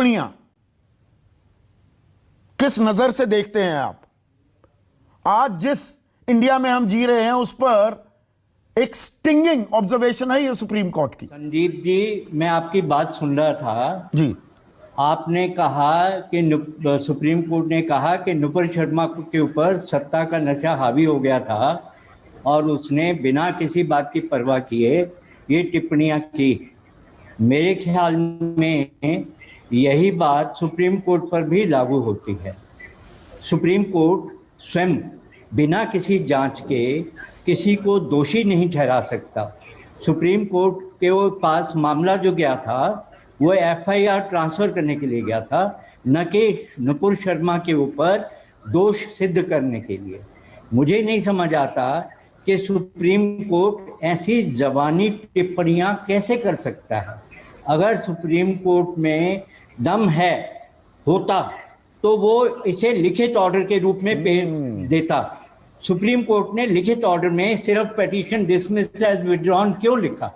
टिप्पणियां किस नजर से देखते हैं आप? आज जिस इंडिया में हम जी रहे हैं उस पर एक स्टिंगिंग ऑब्जर्वेशन है ये सुप्रीम कोर्ट की। संदीप जी, मैं आपकी बात सुन रहा था जी। आपने कहा कि सुप्रीम कोर्ट ने कहा कि नुपुर शर्मा के ऊपर सत्ता का नशा हावी हो गया था और उसने बिना किसी बात की परवाह किए ये टिप्पणियां की। मेरे ख्याल में यही बात सुप्रीम कोर्ट पर भी लागू होती है। सुप्रीम कोर्ट स्वयं बिना किसी जांच के किसी को दोषी नहीं ठहरा सकता। सुप्रीम कोर्ट के पास मामला जो गया था वो एफआईआर ट्रांसफर करने के लिए गया था, न कि नुपुर शर्मा के ऊपर दोष सिद्ध करने के लिए। मुझे नहीं समझ आता कि सुप्रीम कोर्ट ऐसी जबानी टिप्पणियां कैसे कर सकता है। अगर सुप्रीम कोर्ट में दम होता तो वो इसे लिखित ऑर्डर के रूप में देता। सुप्रीम कोर्ट ने लिखित ऑर्डर में सिर्फ पिटीशन डिसमिस्ड एज विथड्रॉन क्यों लिखा?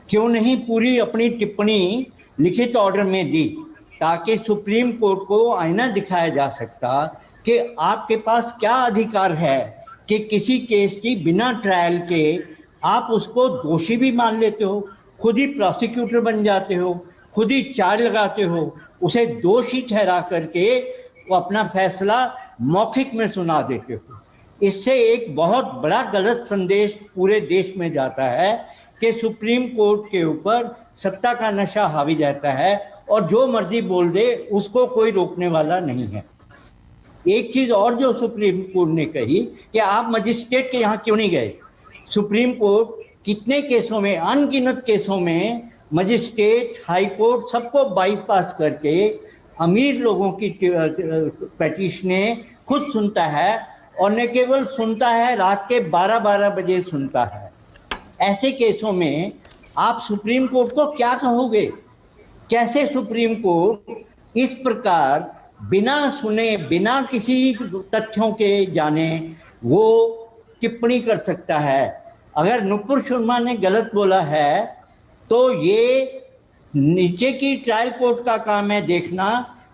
क्यों नहीं पूरी अपनी टिप्पणी लिखित ऑर्डर में दी, ताकि सुप्रीम कोर्ट को आईना दिखाया जा सकता कि आपके पास क्या अधिकार है कि किसी केस की बिना ट्रायल के आप उसको दोषी भी मान लेते हो, खुद ही प्रोसिक्यूटर बन जाते हो, खुद ही चार्ज लगाते हो, उसे दोषी ठहरा करके वो अपना फैसला मौखिक में सुना देते हो। इससे एक बहुत बड़ा गलत संदेश पूरे देश में जाता है कि सुप्रीम कोर्ट के ऊपर सत्ता का नशा हावी रहता है और जो मर्जी बोल दे उसको कोई रोकने वाला नहीं है। एक चीज और जो सुप्रीम कोर्ट ने कही कि आप मजिस्ट्रेट के यहाँ क्यों नहीं गए। सुप्रीम कोर्ट कितने केसों में, अनगिनत केसों में मजिस्ट्रेट, हाई कोर्ट सबको बाईपास करके अमीर लोगों की पिटीशनें खुद सुनता है और न केवल सुनता है, रात के 12-12 बजे सुनता है। ऐसे केसों में आप सुप्रीम कोर्ट को क्या कहोगे? कैसे सुप्रीम कोर्ट इस प्रकार बिना सुने, बिना किसी तथ्यों के जाने वो टिप्पणी कर सकता है? अगर नुपुर शर्मा ने गलत बोला है तो ये नीचे की ट्रायल कोर्ट का काम है देखना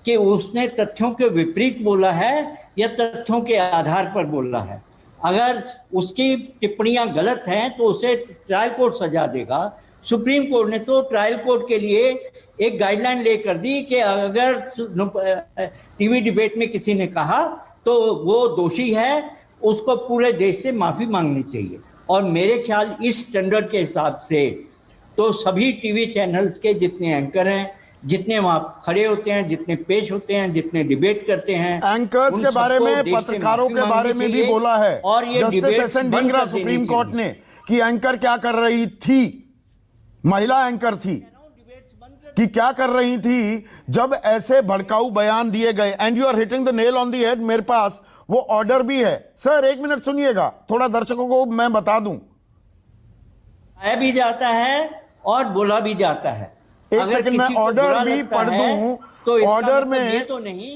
कि उसने तथ्यों के विपरीत बोला है या तथ्यों के आधार पर बोला है। अगर उसकी टिप्पणियां गलत हैं तो उसे ट्रायल कोर्ट सजा देगा। सुप्रीम कोर्ट ने तो ट्रायल कोर्ट के लिए एक गाइडलाइन लेकर दी कि अगर टीवी डिबेट में किसी ने कहा तो वो दोषी है, उसको पूरे देश से माफी मांगनी चाहिए। और मेरे ख्याल इस स्टैंडर्ड के हिसाब से तो सभी टीवी चैनल्स के जितने एंकर हैं, जितने वहां खड़े होते हैं, जितने पेश होते हैं, जितने डिबेट करते हैं, एंकर्स के बारे में, पत्रकारों के बारे में भी बोला है और ये justice SN Dhingra supreme court ने कि एंकर क्या कर रही थी, महिला एंकर थी, कि क्या कर रही थी जब ऐसे भड़काऊ बयान दिए गए। And you are hitting the nail on the head. मेरे पास वो ऑर्डर भी है सर, एक मिनट सुनिएगा, थोड़ा दर्शकों को मैं बता दूं। आया भी जाता है और बोला भी जाता है। एक सेकंड में ऑर्डर भी पढ़ दूं तो ऑर्डर में ये तो नहीं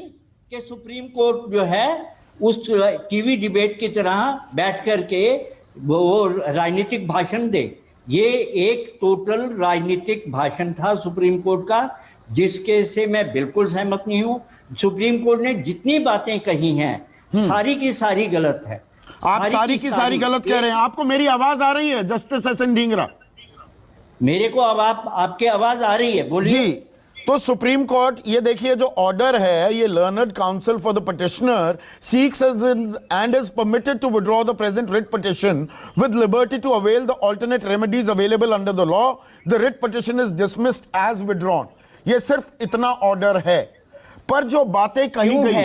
कि सुप्रीम कोर्ट जो है उस टीवी डिबेट की तरह बैठ करके वो राजनीतिक भाषण दे। ये एक टोटल राजनीतिक भाषण था सुप्रीम कोर्ट का, जिसके से मैं बिल्कुल सहमत नहीं हूं। सुप्रीम कोर्ट ने जितनी बातें कही हैं सारी की सारी गलत है। आप सारी की सारी गलत कह रहे हैं। आपको मेरी आवाज आ रही है जस्टिस एसएन ढींगरा? मेरे को अब आपकी आवाज आ रही है, बोलिए जी। तो सुप्रीम कोर्ट, ये देखिए जो ऑर्डर है, ये learned counsel for the petitioner seeks and is permitted to withdraw the present writ petition with liberty to avail the alternate remedies available under the law. The writ petition is dismissed as withdrawn. ये सिर्फ इतना order है, पर जो बातें कही गई,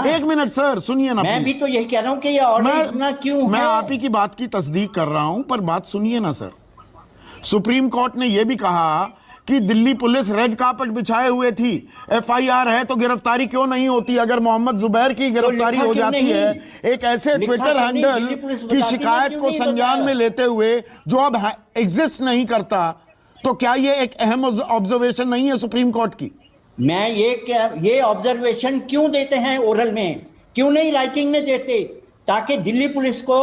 एक मिनट सर सुनिए ना, मैं भी तो यही कह रहा हूं कि ये ऑर्डर इतना क्यों मैं है? आप ही की बात की तस्दीक कर रहा हूं, पर बात सुनिए ना सर। सुप्रीम कोर्ट ने यह भी कहा कि दिल्ली पुलिस रेड कार्पेट बिछाए हुए थी, एफआईआर है तो गिरफ्तारी क्यों नहीं होती? अगर मोहम्मद जुबैर की गिरफ्तारी हो जाती है एक ऐसे ट्विटर हैंडल की शिकायत को संज्ञान में लेते हुए जो अब एग्जिस्ट नहीं करता, तो क्या यह एक अहम ऑब्जर्वेशन नहीं है सुप्रीम कोर्ट की? मैं ये ऑब्जर्वेशन क्यों देते हैं ओरल में, क्यों नहीं राइटिंग में देते, ताकि दिल्ली पुलिस को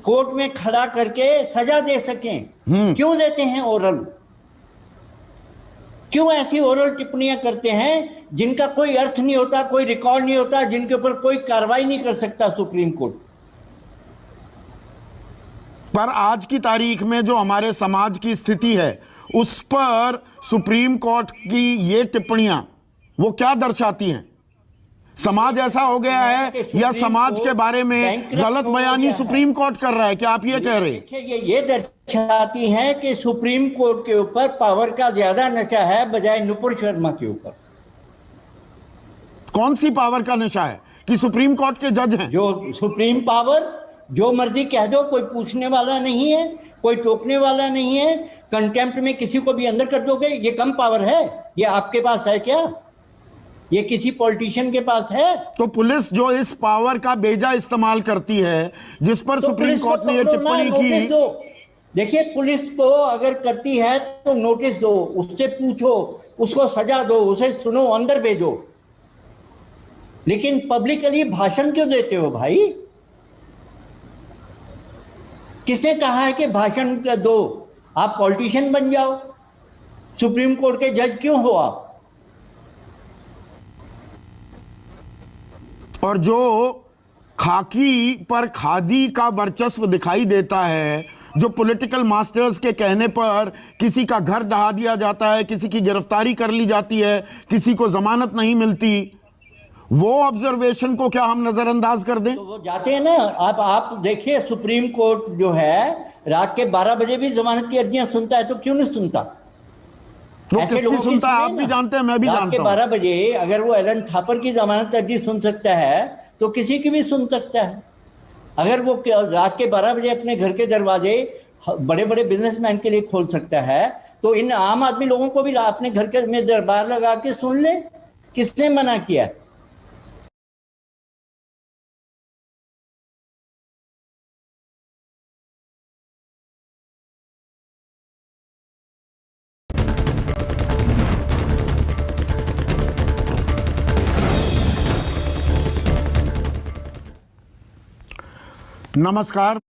कोर्ट में खड़ा करके सजा दे सकें। क्यों देते हैं ओरल? क्यों ऐसी ओरल टिप्पणियां करते हैं जिनका कोई अर्थ नहीं होता, कोई रिकॉर्ड नहीं होता, जिनके ऊपर कोई कार्रवाई नहीं कर सकता सुप्रीम कोर्ट? पर आज की तारीख में जो हमारे समाज की स्थिति है उस पर सुप्रीम कोर्ट की ये टिप्पणियां वो क्या दर्शाती हैं? समाज ऐसा हो गया है या समाज के बारे में गलत बयानी सुप्रीम कोर्ट कर रहा है? क्या आप ये कह रहे हैं? देखिए, ये दर्शाती है कि सुप्रीम कोर्ट के ऊपर पावर का ज्यादा नशा है बजाय नुपुर शर्मा के ऊपर। कौन सी पावर का नशा है कि सुप्रीम कोर्ट के जज हैं? जो सुप्रीम पावर, जो मर्जी कह दो, कोई पूछने वाला नहीं है, कोई टोकने वाला नहीं है, कंटेम्प्ट में किसी को भी अंदर कर दोगे। ये कम पावर है? ये आपके पास है क्या? ये किसी पॉलिटिशियन के पास है? तो पुलिस जो इस पावर का बेजा इस्तेमाल करती है, जिस पर तो सुप्रीम कोर्ट ने ये टिप्पणी की, देखिए, पुलिस को अगर करती है तो नोटिस दो, उससे पूछो, उसको सजा दो, उसे सुनो, अंदर भेजो। लेकिन पब्लिकली भाषण क्यों देते हो भाई? किसने कहा है कि भाषण दो? आप पॉलिटिशियन बन जाओ, सुप्रीम कोर्ट के जज क्यों हो आप? और जो खाकी पर खादी का वर्चस्व दिखाई देता है, जो पॉलिटिकल मास्टर्स के कहने पर किसी का घर ढहा दिया जाता है, किसी की गिरफ्तारी कर ली जाती है, किसी को जमानत नहीं मिलती, वो ऑब्जर्वेशन को क्या हम नजरअंदाज कर दें? तो वो जाते हैं ना। आप देखिए, सुप्रीम कोर्ट जो है रात के 12 बजे भी जमानत की अर्जियां सुनता है, तो क्यों नहीं सुनता? वो किसकी सुनता है आप भी जानते हैं, मैं भी जानता हूं। रात के 12 बजे अगर वो एलन थापर की जमानत अर्जी सुन सकता है तो किसी की भी सुन सकता है। अगर वो रात के 12 बजे अपने घर के दरवाजे बड़े बड़े बिजनेसमैन के लिए खोल सकता है, तो इन आम आदमी लोगों को भी अपने घर के में दरबार लगा के सुन ले। किसने मना किया? नमस्कार।